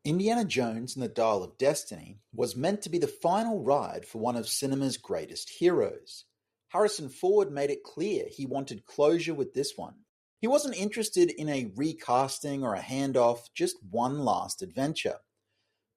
Indiana Jones and the Dial of Destiny was meant to be the final ride for one of cinema's greatest heroes. Harrison Ford made it clear he wanted closure with this one. He wasn't interested in a recasting or a handoff, just one last adventure.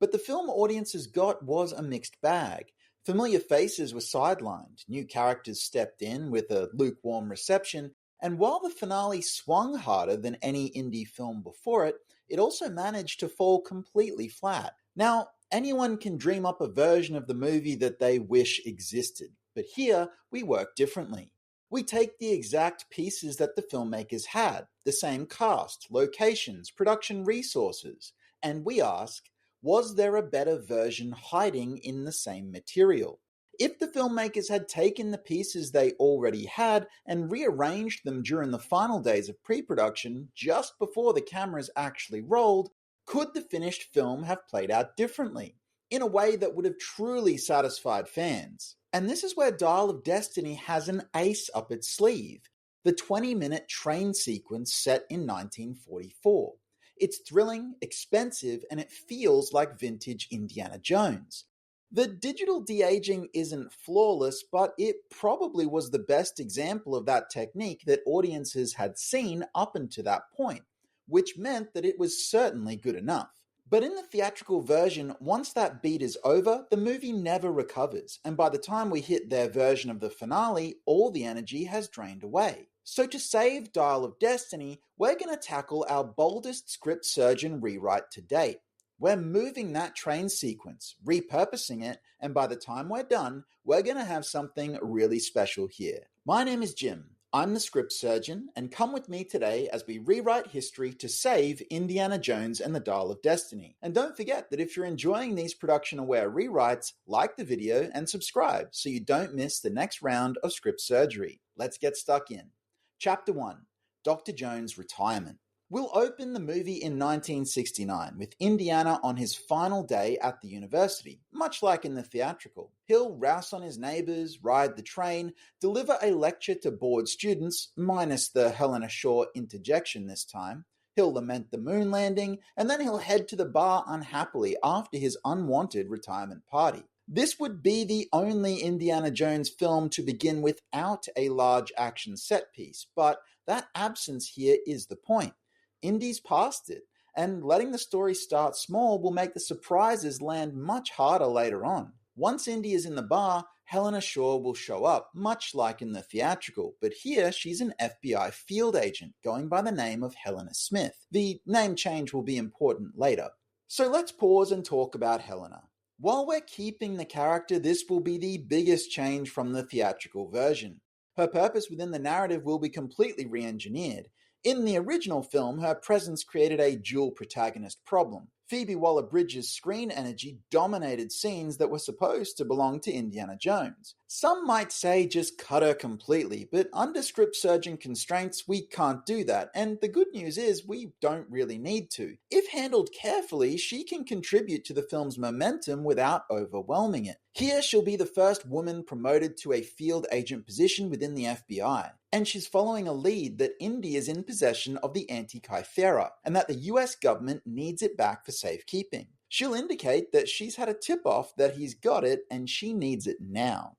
But the film audiences got was a mixed bag. Familiar faces were sidelined, new characters stepped in with a lukewarm reception, and while the finale swung harder than any Indy film before it, it also managed to fall completely flat. Now, anyone can dream up a version of the movie that they wish existed, but here we work differently. We take the exact pieces that the filmmakers had, the same cast, locations, production resources, and we ask, was there a better version hiding in the same material? If the filmmakers had taken the pieces they already had and rearranged them during the final days of pre-production, just before the cameras actually rolled, could the finished film have played out differently, in a way that would have truly satisfied fans? And this is where Dial of Destiny has an ace up its sleeve, the 20-minute train sequence set in 1944. It's thrilling, expensive, and it feels like vintage Indiana Jones. The digital de-aging isn't flawless, but it probably was the best example of that technique that audiences had seen up until that point, which meant that it was certainly good enough. But in the theatrical version, once that beat is over, the movie never recovers, and by the time we hit their version of the finale, all the energy has drained away. So to save Dial of Destiny, we're going to tackle our boldest script surgeon rewrite to date. We're moving that train sequence, repurposing it, and by the time we're done, we're going to have something really special here. My name is Jim. I'm the script surgeon, and come with me today as we rewrite history to save Indiana Jones and the Dial of Destiny. And don't forget that if you're enjoying these production-aware rewrites, like the video and subscribe so you don't miss the next round of script surgery. Let's get stuck in. Chapter 1. Dr. Jones' Retirement. We'll open the movie in 1969 with Indiana on his final day at the university, much like in the theatrical. He'll rouse on his neighbors, ride the train, deliver a lecture to bored students, minus the Helena Shaw interjection this time. He'll lament the moon landing, and then he'll head to the bar unhappily after his unwanted retirement party. This would be the only Indiana Jones film to begin without a large action set piece, but that absence here is the point. Indy's past it, and letting the story start small will make the surprises land much harder later on. Once Indy is in the bar, Helena Shaw will show up, much like in the theatrical, but here she's an FBI field agent going by the name of Helena Smith. The name change will be important later. So let's pause and talk about Helena. While we're keeping the character, this will be the biggest change from the theatrical version. Her purpose within the narrative will be completely re-engineered. In the original film, her presence created a dual protagonist problem. Phoebe Waller-Bridge's screen energy dominated scenes that were supposed to belong to Indiana Jones. Some might say just cut her completely, but under script surgeon constraints, we can't do that, and the good news is we don't really need to. If handled carefully, she can contribute to the film's momentum without overwhelming it. Here, she'll be the first woman promoted to a field agent position within the FBI. And she's following a lead that Indy is in possession of the Antikythera, and that the US government needs it back for safekeeping. She'll indicate that she's had a tip-off that he's got it and she needs it now.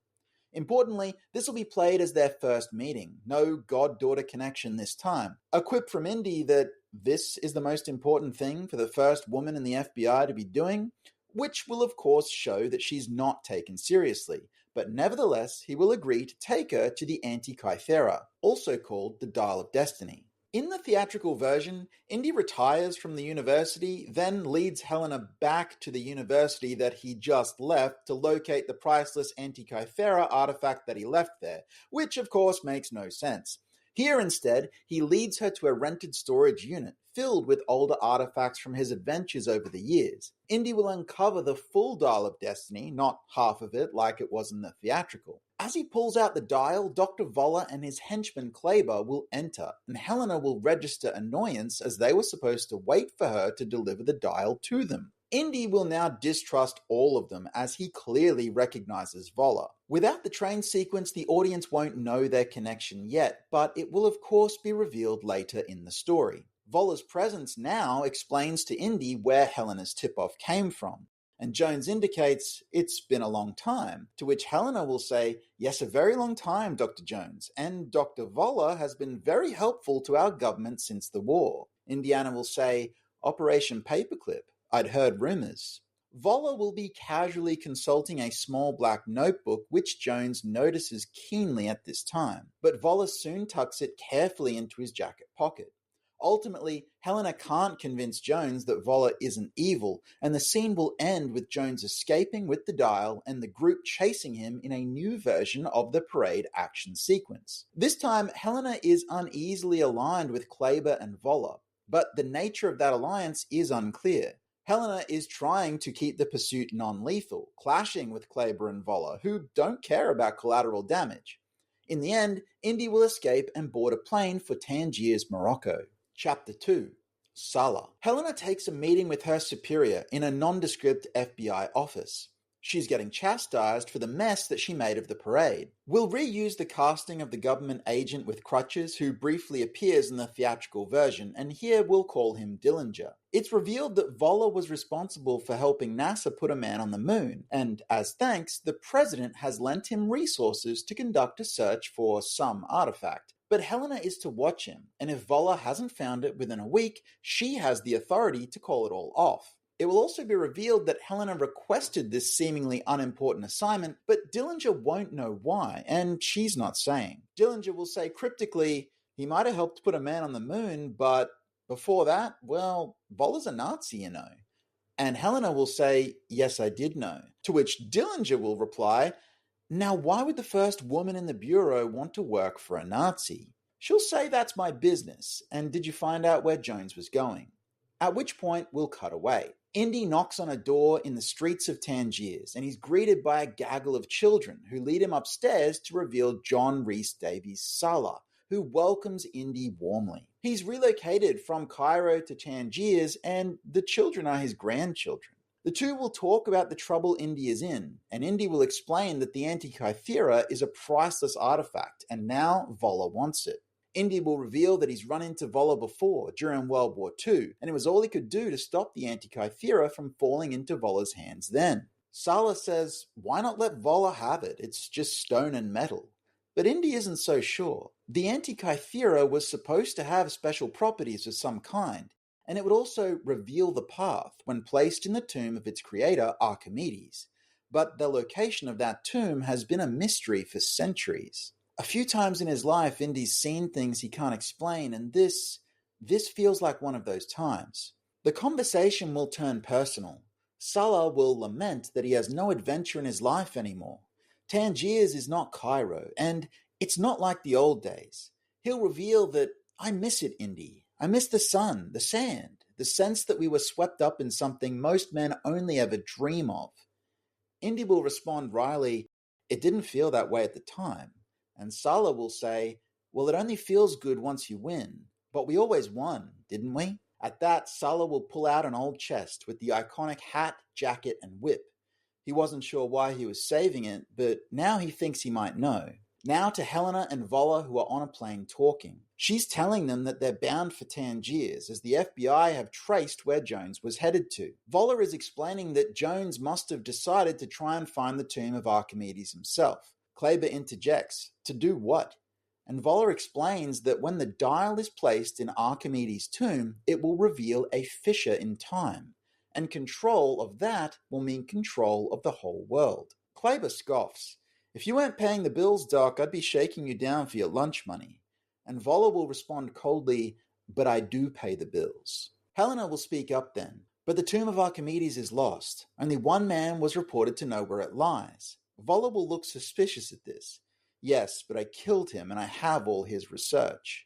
Importantly, this will be played as their first meeting. No god-daughter connection this time. A quip from Indy that this is the most important thing for the first woman in the FBI to be doing, which will of course show that she's not taken seriously, but nevertheless he will agree to take her to the Antikythera, also called the Dial of Destiny. In the theatrical version, Indy retires from the university, then leads Helena back to the university that he just left to locate the priceless Antikythera artifact that he left there, which of course makes no sense. Here instead, he leads her to a rented storage unit filled with older artifacts from his adventures over the years. Indy will uncover the full Dial of Destiny, not half of it like it was in the theatrical. As he pulls out the dial, Dr. Voller and his henchman Kleber will enter, and Helena will register annoyance as they were supposed to wait for her to deliver the dial to them. Indy will now distrust all of them as he clearly recognizes Voller. Without the train sequence, the audience won't know their connection yet, but it will of course be revealed later in the story. Voller's presence now explains to Indy where Helena's tip-off came from, and Jones indicates it's been a long time, to which Helena will say, "Yes, a very long time, Dr. Jones, and Dr. Voller has been very helpful to our government since the war." Indiana will say, "Operation Paperclip, I'd heard rumors." Voller will be casually consulting a small black notebook which Jones notices keenly at this time, but Voller soon tucks it carefully into his jacket pocket. Ultimately, Helena can't convince Jones that Voller isn't evil, and the scene will end with Jones escaping with the dial and the group chasing him in a new version of the parade action sequence. This time, Helena is uneasily aligned with Kleber and Voller, but the nature of that alliance is unclear. Helena is trying to keep the pursuit non-lethal, clashing with Kleber and Voller, who don't care about collateral damage. In the end, Indy will escape and board a plane for Tangiers, Morocco. Chapter 2. Sallah. Helena takes a meeting with her superior in a nondescript FBI office. She's getting chastised for the mess that she made of the parade. We'll reuse the casting of the government agent with crutches who briefly appears in the theatrical version, and here we'll call him Dillinger. It's revealed that Voller was responsible for helping NASA put a man on the moon, and as thanks, the president has lent him resources to conduct a search for some artifact. But Helena is to watch him, and if Voller hasn't found it within a week, she has the authority to call it all off. It will also be revealed that Helena requested this seemingly unimportant assignment, but Dillinger won't know why, and she's not saying. Dillinger will say cryptically, he might have helped put a man on the moon, but before that, well, Voller's a Nazi, you know. And Helena will say, yes, I did know. To which Dillinger will reply, now why would the first woman in the Bureau want to work for a Nazi? She'll say that's my business, and did you find out where Jones was going? At which point, we'll cut away. Indy knocks on a door in the streets of Tangiers, and he's greeted by a gaggle of children who lead him upstairs to reveal John Rhys Davies' Sallah, who welcomes Indy warmly. He's relocated from Cairo to Tangiers, and the children are his grandchildren. The two will talk about the trouble Indy is in, and Indy will explain that the Antikythera is a priceless artifact, and now Voller wants it. Indy will reveal that he's run into Voller before, during World War II, and it was all he could do to stop the Antikythera from falling into Voller's hands then. Sallah says, why not let Voller have it? It's just stone and metal. But Indy isn't so sure. The Antikythera was supposed to have special properties of some kind, and it would also reveal the path when placed in the tomb of its creator, Archimedes. But the location of that tomb has been a mystery for centuries. A few times in his life, Indy's seen things he can't explain, and this feels like one of those times. The conversation will turn personal. Sallah will lament that he has no adventure in his life anymore. Tangiers is not Cairo, and it's not like the old days. He'll reveal that, I miss it, Indy. I miss the sun, the sand, the sense that we were swept up in something most men only ever dream of. Indy will respond wryly, it didn't feel that way at the time. And Sallah will say, well, it only feels good once you win. But we always won, didn't we? At that, Sallah will pull out an old chest with the iconic hat, jacket, and whip. He wasn't sure why he was saving it, but now he thinks he might know. Now to Helena and Voller, who are on a plane talking. She's telling them that they're bound for Tangiers, as the FBI have traced where Jones was headed to. Voller is explaining that Jones must have decided to try and find the tomb of Archimedes himself. Kleber interjects, to do what? And Voller explains that when the dial is placed in Archimedes' tomb, it will reveal a fissure in time, and control of that will mean control of the whole world. Kleber scoffs, if you weren't paying the bills, Doc, I'd be shaking you down for your lunch money. And Voller will respond coldly, but I do pay the bills. Helena will speak up then, but the tomb of Archimedes is lost. Only one man was reported to know where it lies. Voller will look suspicious at this. Yes, but I killed him and I have all his research.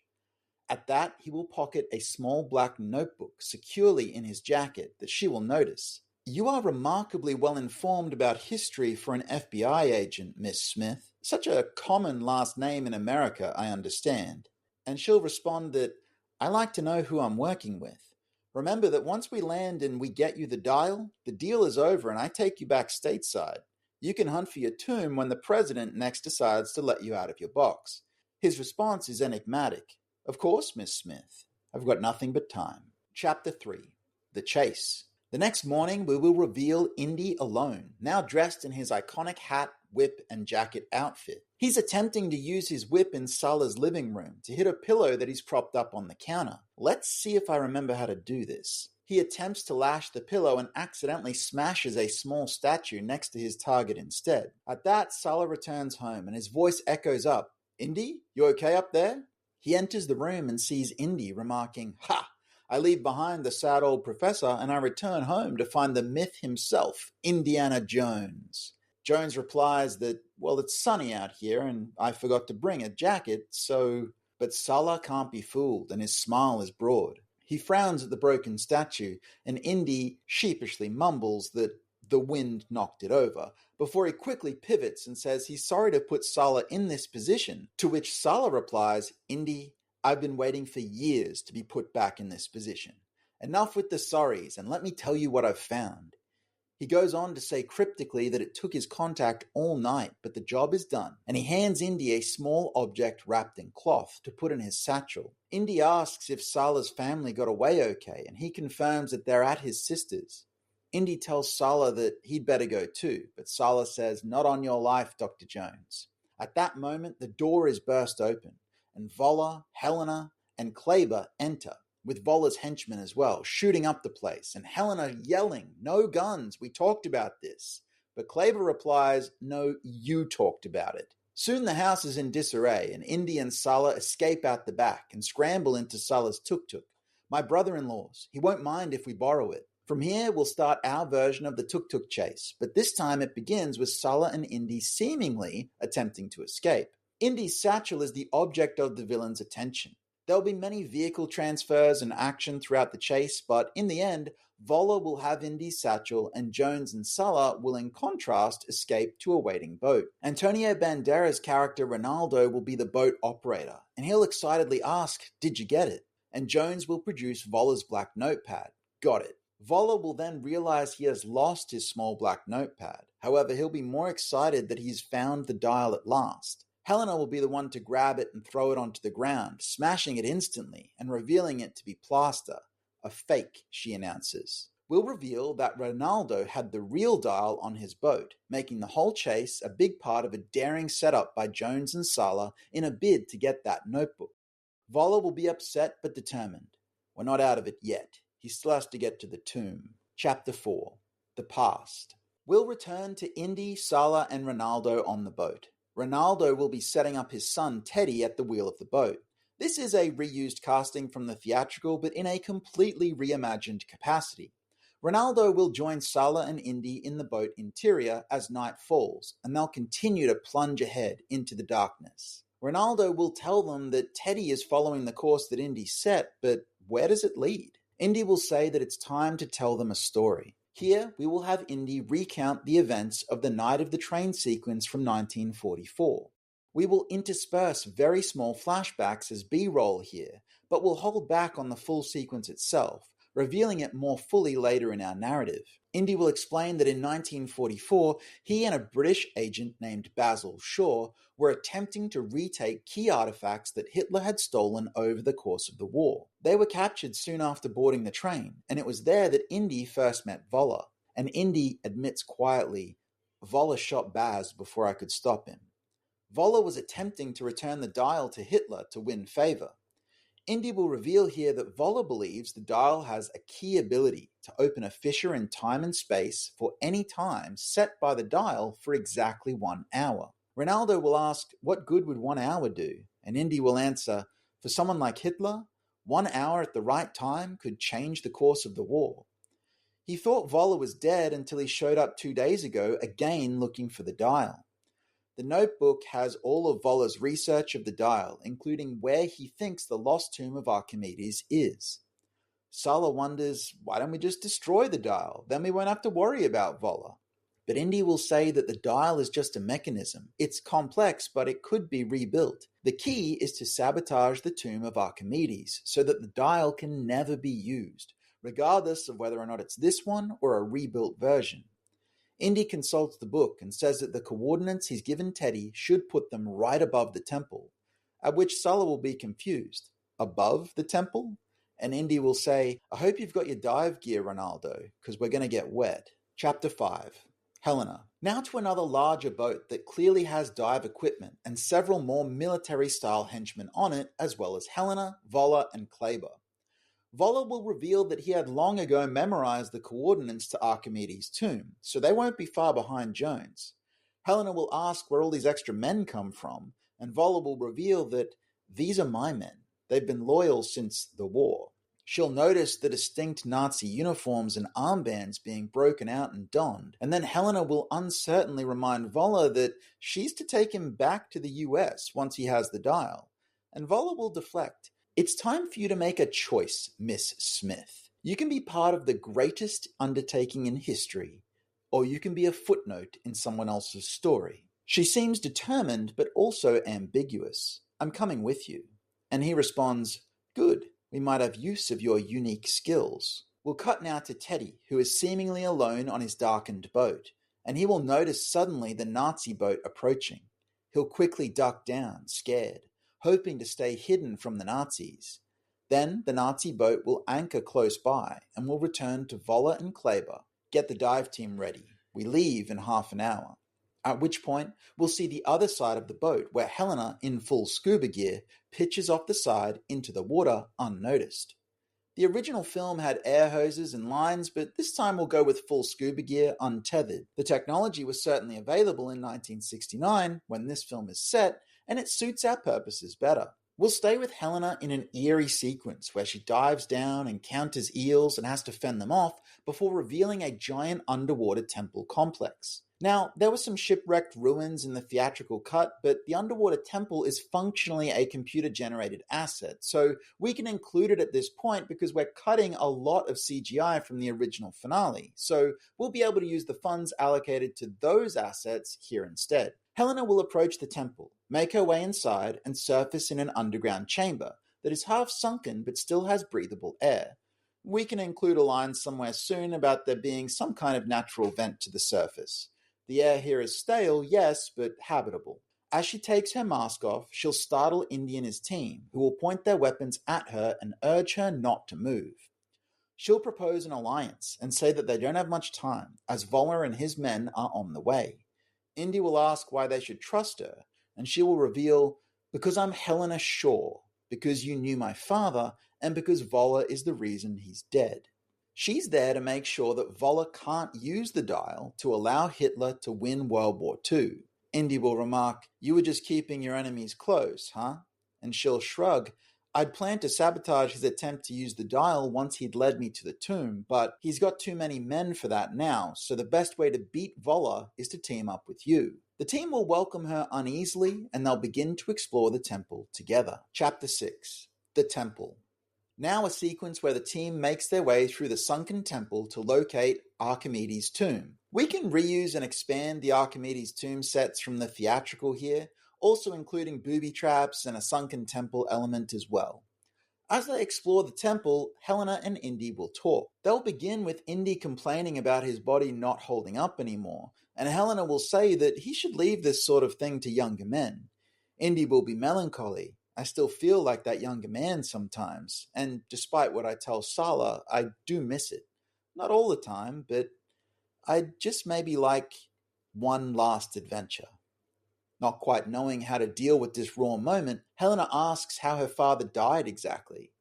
At that, he will pocket a small black notebook securely in his jacket that she will notice. You are remarkably well informed about history for an FBI agent, Miss Smith. Such a common last name in America, I understand. And she'll respond that, I like to know who I'm working with. Remember that once we land and we get you the dial, the deal is over and I take you back stateside. You can hunt for your tomb when the president next decides to let you out of your box. His response is enigmatic. Of course, Miss Smith. I've got nothing but time. Chapter 3. The Chase. The next morning, we will reveal Indy alone, now dressed in his iconic hat, whip, and jacket outfit. He's attempting to use his whip in Sallah's living room to hit a pillow that he's propped up on the counter. Let's see if I remember how to do this. He attempts to lash the pillow and accidentally smashes a small statue next to his target instead. At that, Sallah returns home and his voice echoes up, "Indy, you okay up there?" He enters the room and sees Indy, remarking, "Ha! I leave behind the sad old professor and I return home to find the myth himself, Indiana Jones." Jones replies that, well, it's sunny out here and I forgot to bring a jacket, so... But Sallah can't be fooled and his smile is broad. He frowns at the broken statue and Indy sheepishly mumbles that the wind knocked it over, before he quickly pivots and says he's sorry to put Sallah in this position, to which Sallah replies, "Indy, I've been waiting for years to be put back in this position. Enough with the sorries, and let me tell you what I've found." He goes on to say cryptically that it took his contact all night, but the job is done, and he hands Indy a small object wrapped in cloth to put in his satchel. Indy asks if Sallah's family got away okay, and he confirms that they're at his sister's. Indy tells Sallah that he'd better go too, but Sallah says, "Not on your life, Dr. Jones." At that moment, the door is burst open, and Volla, Helena, and Kleber enter, with Vola's henchmen as well, shooting up the place, and Helena yelling, "No guns, we talked about this." But Kleber replies, "No, you talked about it." Soon the house is in disarray, and Indy and Sallah escape out the back and scramble into Sallah's tuk-tuk. "My brother-in-law's. He won't mind if we borrow it." From here, we'll start our version of the tuk-tuk chase, but this time it begins with Sallah and Indy seemingly attempting to escape. Indy's satchel is the object of the villain's attention. There'll be many vehicle transfers and action throughout the chase, but in the end, Volla will have Indy's satchel and Jones and Sallah will in contrast escape to a waiting boat. Antonio Banderas' character Ronaldo will be the boat operator, and he'll excitedly ask, "Did you get it?" And Jones will produce Vola's black notepad. "Got it." Volla will then realize he has lost his small black notepad. However, he'll be more excited that he's found the dial at last. Helena will be the one to grab it and throw it onto the ground, smashing it instantly and revealing it to be plaster. "A fake," she announces. We'll reveal that Ronaldo had the real dial on his boat, making the whole chase a big part of a daring setup by Jones and Sallah in a bid to get that notebook. Volla will be upset but determined. We're not out of it yet. He still has to get to the tomb. Chapter 4. The Past. We'll return to Indy, Sallah, and Ronaldo on the boat. Ronaldo will be setting up his son Teddy at the wheel of the boat. This is a reused casting from the theatrical, but in a completely reimagined capacity. Ronaldo will join Sallah and Indy in the boat interior as night falls, and they'll continue to plunge ahead into the darkness. Ronaldo will tell them that Teddy is following the course that Indy set, but where does it lead? Indy will say that it's time to tell them a story. Here, we will have Indy recount the events of the night of the train sequence from 1944. We will intersperse very small flashbacks as B-roll here, but we'll hold back on the full sequence itself, revealing it more fully later in our narrative. Indy will explain that in 1944, he and a British agent named Basil Shaw were attempting to retake key artifacts that Hitler had stolen over the course of the war. They were captured soon after boarding the train, and it was there that Indy first met Volla. And Indy admits quietly, "Volla shot Baz before I could stop him." Volla was attempting to return the dial to Hitler to win favor. Indy will reveal here that Volla believes the dial has a key ability to open a fissure in time and space for any time set by the dial for exactly 1 hour. Ronaldo will ask, what good would 1 hour do? And Indy will answer, for someone like Hitler, 1 hour at the right time could change the course of the war. He thought Volla was dead until he showed up 2 days ago, again looking for the dial. The notebook has all of Volla's research of the dial, including where he thinks the lost tomb of Archimedes is. Sallah wonders, why don't we just destroy the dial? Then we won't have to worry about Volla. But Indy will say that the dial is just a mechanism. It's complex, but it could be rebuilt. The key is to sabotage the tomb of Archimedes, so that the dial can never be used, regardless of whether or not it's this one or a rebuilt version. Indy consults the book and says that the coordinates he's given Teddy should put them right above the temple, at which Sallah will be confused. Above the temple? And Indy will say, I hope you've got your dive gear, Ronaldo, because we're going to get wet. Chapter 5. Helena. Now to another larger boat that clearly has dive equipment and several more military-style henchmen on it, as well as Helena, Volla, and Kleber. Volla will reveal that he had long ago memorized the coordinates to Archimedes' tomb, so they won't be far behind Jones. Helena will ask where all these extra men come from, and Volla will reveal that these are my men. They've been loyal since the war. She'll notice the distinct Nazi uniforms and armbands being broken out and donned, and then Helena will uncertainly remind Volla that she's to take him back to the US once he has the dial. And Volla will deflect. It's time for you to make a choice, Miss Smith. You can be part of the greatest undertaking in history, or you can be a footnote in someone else's story. She seems determined, but also ambiguous. I'm coming with you. And he responds, good. We might have use of your unique skills. We'll cut now to Teddy, who is seemingly alone on his darkened boat, and he will notice suddenly the Nazi boat approaching. He'll quickly duck down, scared, hoping to stay hidden from the Nazis. Then the Nazi boat will anchor close by, and will return to Volla and Kleber. Get the dive team ready. We leave in half an hour. At which point, we'll see the other side of the boat where Helena, in full scuba gear, pitches off the side into the water unnoticed. The original film had air hoses and lines, but this time we'll go with full scuba gear untethered. The technology was certainly available in 1969 when this film is set, and it suits our purposes better. We'll stay with Helena in an eerie sequence where she dives down, encounters eels, and has to fend them off before revealing a giant underwater temple complex. Now, there were some shipwrecked ruins in the theatrical cut, but the underwater temple is functionally a computer-generated asset, so we can include it at this point because we're cutting a lot of CGI from the original finale, so we'll be able to use the funds allocated to those assets here instead. Helena will approach the temple, make her way inside, and surface in an underground chamber that is half sunken but still has breathable air. We can include a line somewhere soon about there being some kind of natural vent to the surface. The air here is stale, yes, but habitable. As she takes her mask off, she'll startle Indy and his team, who will point their weapons at her and urge her not to move. She'll propose an alliance and say that they don't have much time, as Voller and his men are on the way. Indy will ask why they should trust her, and she will reveal, because I'm Helena Shaw, because you knew my father, and because Voller is the reason he's dead. She's there to make sure that Voller can't use the dial to allow Hitler to win World War II. Indy will remark, you were just keeping your enemies close, huh? And she'll shrug, I'd planned to sabotage his attempt to use the dial once he'd led me to the tomb, but he's got too many men for that now, so the best way to beat Voller is to team up with you. The team will welcome her uneasily, and they'll begin to explore the temple together. Chapter 6. The Temple. Now a sequence where the team makes their way through the sunken temple to locate Archimedes' tomb. We can reuse and expand the Archimedes' tomb sets from the theatrical here, also including booby traps and a sunken temple element as well. As they explore the temple, Helena and Indy will talk. They'll begin with Indy complaining about his body not holding up anymore, and Helena will say that he should leave this sort of thing to younger men. Indy will be melancholy. I still feel like that younger man sometimes, and despite what I tell Sallah, I do miss it. Not all the time, but I'd just maybe like one last adventure. Not quite knowing how to deal with this raw moment, Helena asks how her father died exactly.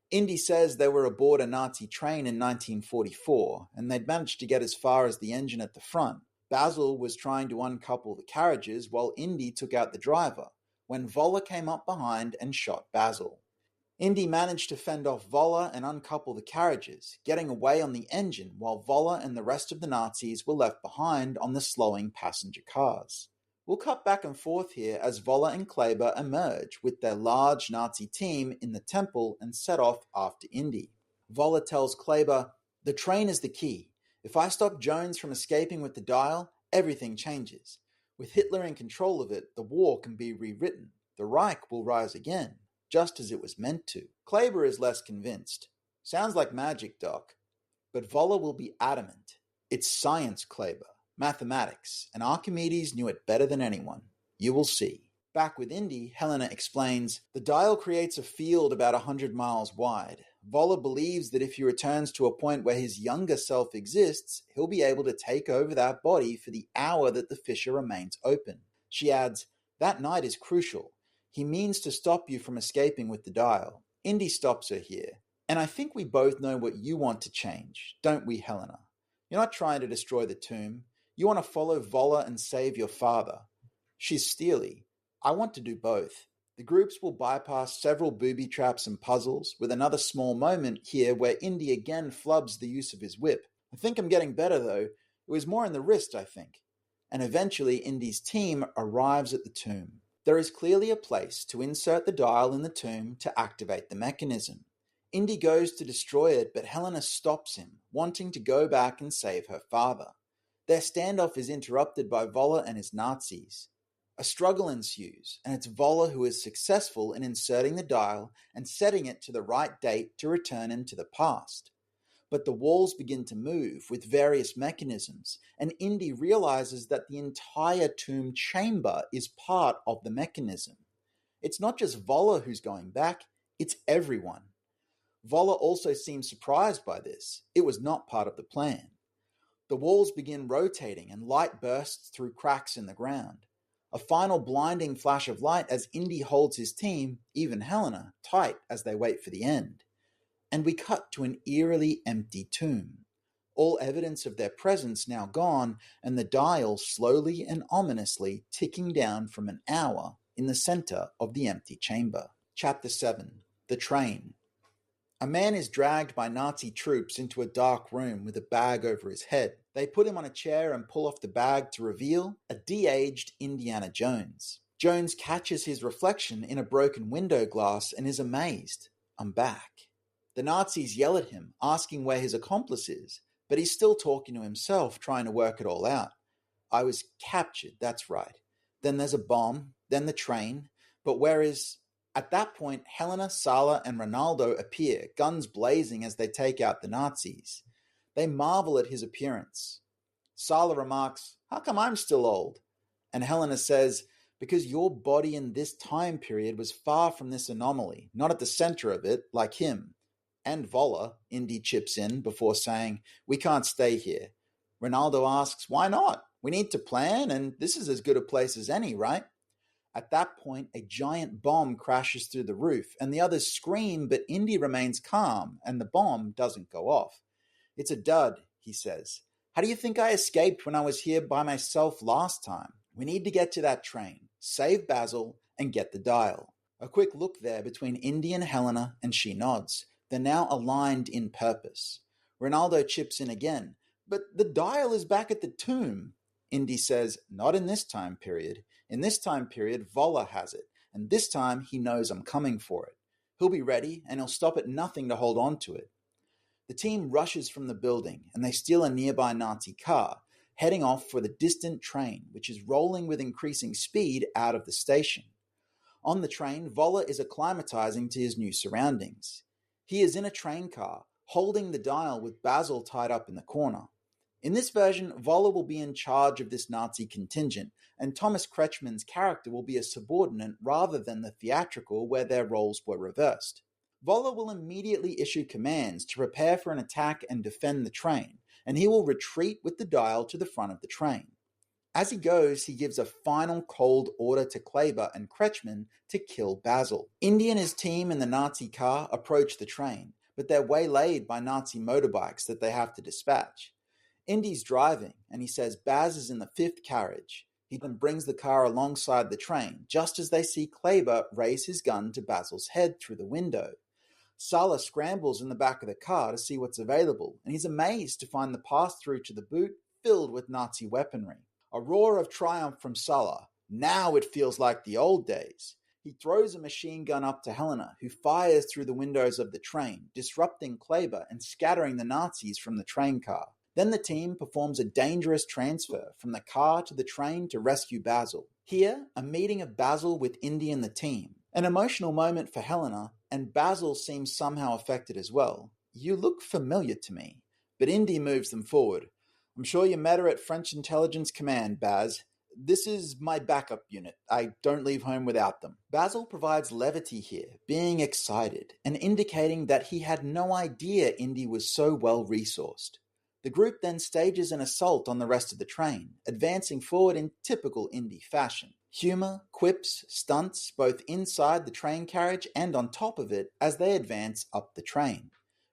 Indy says they were aboard a Nazi train in 1944, and they'd managed to get as far as the engine at the front. Basil was trying to uncouple the carriages while Indy took out the driver, when Voller came up behind and shot Basil. Indy managed to fend off Voller and uncouple the carriages, getting away on the engine while Voller and the rest of the Nazis were left behind on the slowing passenger cars. We'll cut back and forth here as Voller and Kleber emerge with their large Nazi team in the temple and set off after Indy. Voller tells Kleber, the train is the key. If I stop Jones from escaping with the dial, everything changes. With Hitler in control of it, the war can be rewritten. The Reich will rise again, just as it was meant to. Kleber is less convinced. Sounds like magic, Doc. But Voller will be adamant. It's science, Kleber. Mathematics, and Archimedes knew it better than anyone. You will see. Back with Indy, Helena explains, the dial creates a field about 100 miles wide. Voller believes that if he returns to a point where his younger self exists, he'll be able to take over that body for the hour that the fissure remains open. She adds, "That night is crucial. He means to stop you from escaping with the dial." Indy stops her here. "And I think we both know what you want to change, don't we, Helena? You're not trying to destroy the tomb. You want to follow Voller and save your father." She's steely. "I want to do both." The groups will bypass several booby traps and puzzles, with another small moment here where Indy again flubs the use of his whip. "I think I'm getting better, though. It was more in the wrist, I think." And eventually Indy's team arrives at the tomb. There is clearly a place to insert the dial in the tomb to activate the mechanism. Indy goes to destroy it, but Helena stops him, wanting to go back and save her father. Their standoff is interrupted by Voller and his Nazis. A struggle ensues, and it's Voller who is successful in inserting the dial and setting it to the right date to return into the past. But the walls begin to move with various mechanisms, and Indy realizes that the entire tomb chamber is part of the mechanism. It's not just Voller who's going back, it's everyone. Voller also seems surprised by this. It was not part of the plan. The walls begin rotating and light bursts through cracks in the ground. A final blinding flash of light as Indy holds his team, even Helena, tight as they wait for the end. And we cut to an eerily empty tomb. All evidence of their presence now gone, and the dial slowly and ominously ticking down from an hour in the center of the empty chamber. Chapter 7. The Train. A man is dragged by Nazi troops into a dark room with a bag over his head. They put him on a chair and pull off the bag to reveal a de-aged Indiana Jones. Jones catches his reflection in a broken window glass and is amazed. "I'm back." The Nazis yell at him, asking where his accomplice is, but he's still talking to himself, trying to work it all out. "I was captured, that's right. Then there's a bomb, then the train, but where is..." At that point, Helena, Sallah, and Ronaldo appear, guns blazing as they take out the Nazis. They marvel at his appearance. Sallah remarks, "How come I'm still old?" And Helena says, "Because your body in this time period was far from this anomaly, not at the center of it, like him." And Voller, Indy chips in before saying, "We can't stay here." Ronaldo asks, "Why not? We need to plan, and this is as good a place as any, right?" At that point, a giant bomb crashes through the roof, and the others scream, but Indy remains calm, and the bomb doesn't go off. "It's a dud," he says. "How do you think I escaped when I was here by myself last time? We need to get to that train, save Basil, and get the dial." A quick look there between Indy and Helena, and she nods. They're now aligned in purpose. Ronaldo chips in again. "But the dial is back at the tomb." Indy says, "Not in this time period. In this time period, Voller has it, and this time he knows I'm coming for it. He'll be ready, and he'll stop at nothing to hold on to it." The team rushes from the building, and they steal a nearby Nazi car, heading off for the distant train, which is rolling with increasing speed out of the station. On the train, Voller is acclimatizing to his new surroundings. He is in a train car, holding the dial with Basil tied up in the corner. In this version, Voller will be in charge of this Nazi contingent, and Thomas Kretschmann's character will be a subordinate rather than the theatrical where their roles were reversed. Voller will immediately issue commands to prepare for an attack and defend the train, and he will retreat with the dial to the front of the train. As he goes, he gives a final cold order to Kleber and Kretschmann to kill Basil. Indy and his team in the Nazi car approach the train, but they're waylaid by Nazi motorbikes that they have to dispatch. Indy's driving, and he says Baz is in the fifth carriage. He then brings the car alongside the train, just as they see Kleber raise his gun to Basil's head through the window. Sallah scrambles in the back of the car to see what's available, and he's amazed to find the pass-through to the boot filled with Nazi weaponry. A roar of triumph from Sallah. Now it feels like the old days. He throws a machine gun up to Helena, who fires through the windows of the train, disrupting Kleber and scattering the Nazis from the train car. Then the team performs a dangerous transfer from the car to the train to rescue Basil. Here, a meeting of Basil with Indy and the team. An emotional moment for Helena, and Basil seems somehow affected as well. "You look familiar to me." But Indy moves them forward. "I'm sure you met her at French Intelligence Command, Baz. This is my backup unit. I don't leave home without them. Basil provides levity here, being excited and indicating that he had no idea Indy was so well resourced. The group then stages an assault on the rest of the train, advancing forward in typical Indy fashion. Humor, quips, stunts, both inside the train carriage and on top of it as they advance up the train.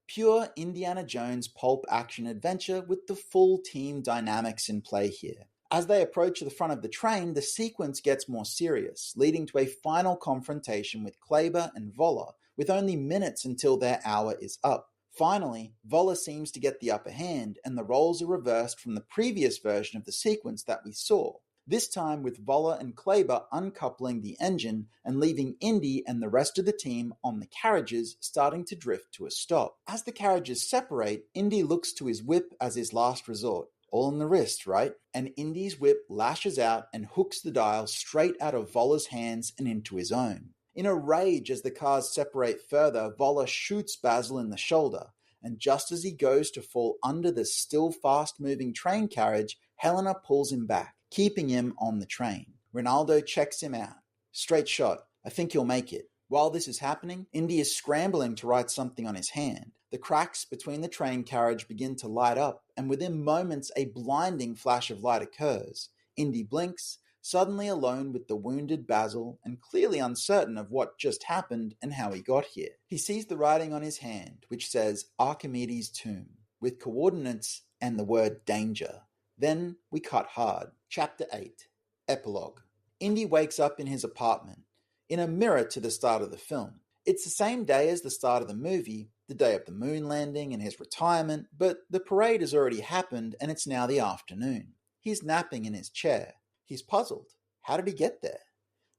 Pure Indiana Jones pulp action adventure with the full team dynamics in play here. As they approach the front of the train, the sequence gets more serious, leading to a final confrontation with Kleber and Voller, with only minutes until their hour is up. Finally, Voller seems to get the upper hand, and the roles are reversed from the previous version of the sequence that we saw. This time with Voller and Kleber uncoupling the engine and leaving Indy and the rest of the team on the carriages starting to drift to a stop. As the carriages separate, Indy looks to his whip as his last resort. All in the wrist, right? And Indy's whip lashes out and hooks the dial straight out of Voller's hands and into his own. In a rage as the cars separate further, Voller shoots Basil in the shoulder, and just as he goes to fall under the still fast-moving train carriage, Helena pulls him back, keeping him on the train. Ronaldo checks him out. Straight shot. I think you'll make it. While this is happening, Indy is scrambling to write something on his hand. The cracks between the train carriage begin to light up, and within moments a blinding flash of light occurs. Indy blinks, suddenly alone with the wounded Basil and clearly uncertain of what just happened and how he got here. He sees the writing on his hand, which says Archimedes' tomb, with coordinates and the word danger. Then we cut hard. Chapter 8. Epilogue. Indy wakes up in his apartment, in a mirror to the start of the film. It's the same day as the start of the movie, the day of the moon landing and his retirement, but the parade has already happened and it's now the afternoon. He's napping in his chair. He's puzzled. How did he get there?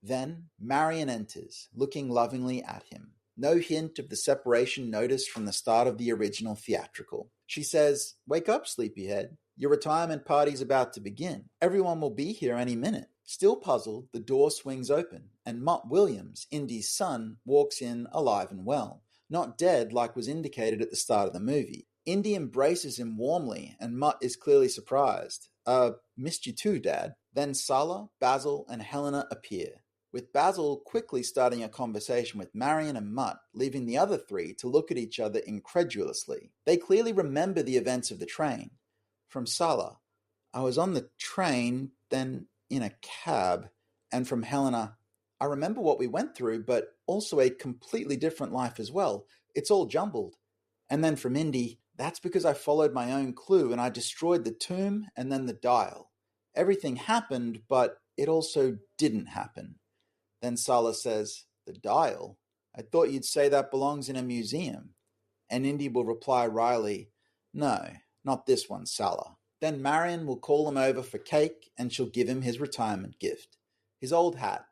Then Marion enters, looking lovingly at him. No hint of the separation noticed from the start of the original theatrical. She says, "Wake up, sleepyhead. Your retirement party's about to begin. Everyone will be here any minute." Still puzzled, the door swings open, and Mutt Williams, Indy's son, walks in alive and well, not dead like was indicated at the start of the movie. Indy embraces him warmly, and Mutt is clearly surprised. Missed you too, Dad." Then Sallah, Basil, and Helena appear, with Basil quickly starting a conversation with Marion and Mutt, leaving the other three to look at each other incredulously. They clearly remember the events of the train. From Sallah, "I was on the train, then in a cab." And from Helena, "I remember what we went through, but also a completely different life as well. It's all jumbled." And then from Indy, "That's because I followed my own clue and I destroyed the tomb and then the dial. Everything happened, but it also didn't happen." Then Sallah says, "The dial? I thought you'd say that belongs in a museum." And Indy will reply wryly, "No, not this one, Sallah." Then Marion will call him over for cake and she'll give him his retirement gift. His old hat.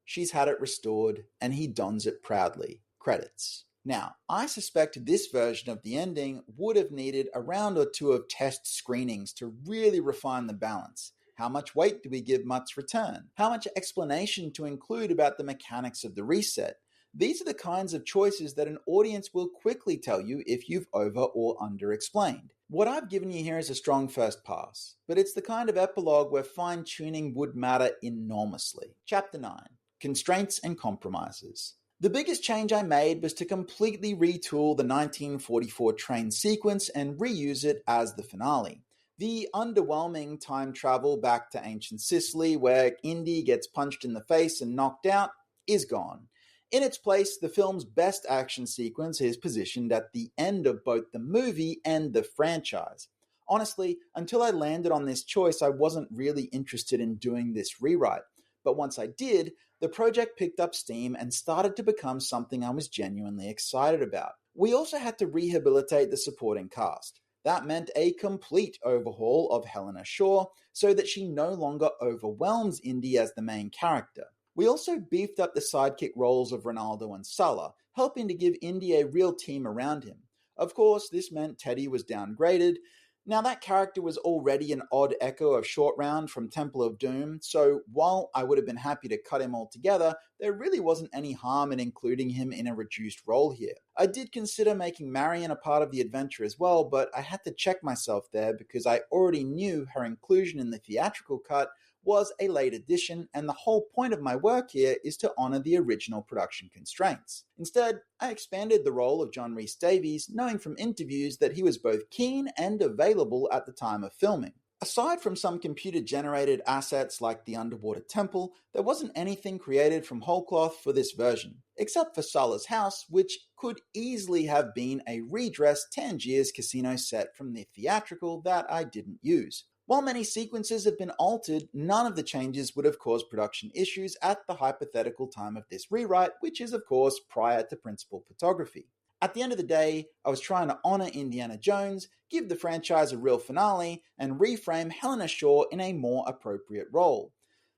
She's had it restored and he dons it proudly. Credits. Now, I suspect this version of the ending would have needed a round or two of test screenings to really refine the balance. How much weight do we give Mutt's return? How much explanation to include about the mechanics of the reset? These are the kinds of choices that an audience will quickly tell you if you've over or under explained. What I've given you here is a strong first pass, but it's the kind of epilogue where fine-tuning would matter enormously. Chapter 9. Constraints and Compromises. The biggest change I made was to completely retool the 1944 train sequence and reuse it as the finale. The underwhelming time travel back to ancient Sicily, where Indy gets punched in the face and knocked out, is gone. In its place, the film's best action sequence is positioned at the end of both the movie and the franchise. Honestly, until I landed on this choice, I wasn't really interested in doing this rewrite. But once I did, the project picked up steam and started to become something I was genuinely excited about. We also had to rehabilitate the supporting cast. That meant a complete overhaul of Helena Shaw so that she no longer overwhelms Indy as the main character. We also beefed up the sidekick roles of Ronaldo and Sallah, helping to give Indy a real team around him. Of course, this meant Teddy was downgraded. Now, that character was already an odd echo of Short Round from Temple of Doom, so while I would have been happy to cut him altogether, there really wasn't any harm in including him in a reduced role here. I did consider making Marion a part of the adventure as well, but I had to check myself there because I already knew her inclusion in the theatrical cut was a late addition, and the whole point of my work here is to honor the original production constraints. Instead, I expanded the role of John Rhys Davies, knowing from interviews that he was both keen and available at the time of filming. Aside from some computer-generated assets like the underwater temple, there wasn't anything created from whole cloth for this version, except for Sallah's house, which could easily have been a redressed Tangiers casino set from the theatrical that I didn't use. While many sequences have been altered, none of the changes would have caused production issues at the hypothetical time of this rewrite, which is of course prior to principal photography. At the end of the day, I was trying to honor Indiana Jones, give the franchise a real finale, and reframe Helena Shaw in a more appropriate role.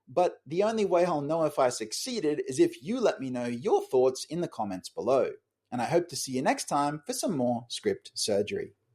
But the only way I'll know if I succeeded is if you let me know your thoughts in the comments below. And I hope to see you next time for some more script surgery.